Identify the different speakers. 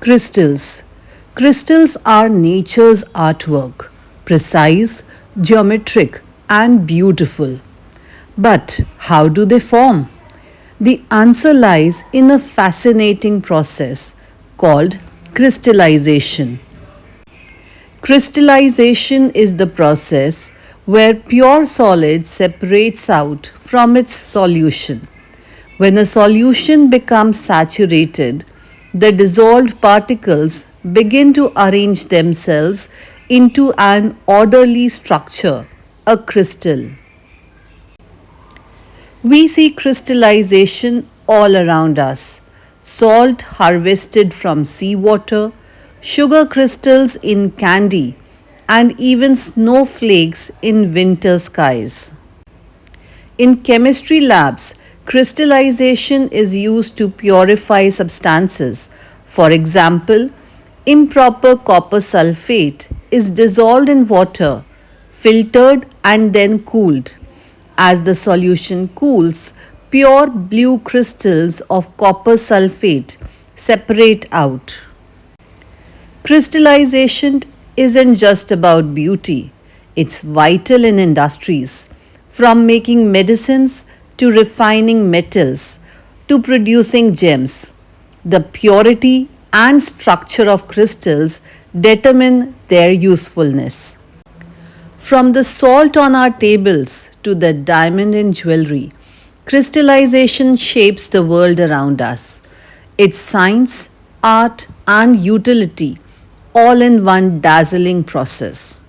Speaker 1: Crystals. Crystals are nature's artwork, precise, geometric, and beautiful. But how do they form? The answer lies in a fascinating process called crystallization. Crystallization is the process where pure solid separates out from its solution. When a solution becomes saturated, the dissolved particles begin to arrange themselves into an orderly structure, a crystal. We see crystallization all around us: salt harvested from seawater, sugar crystals in candy, and even snowflakes in winter skies. In chemistry labs, crystallization is used to purify substances. For example, improper copper sulfate is dissolved in water, filtered, and then cooled. As the solution cools, pure blue crystals of copper sulfate separate out. Crystallization isn't just about beauty, it's vital in industries, from making medicines to refining metals to producing gems. The purity and structure of crystals determine their usefulness. From the salt on our tables to the diamond in jewelry, crystallization shapes the world around us. It's science, art, and utility all in one dazzling process.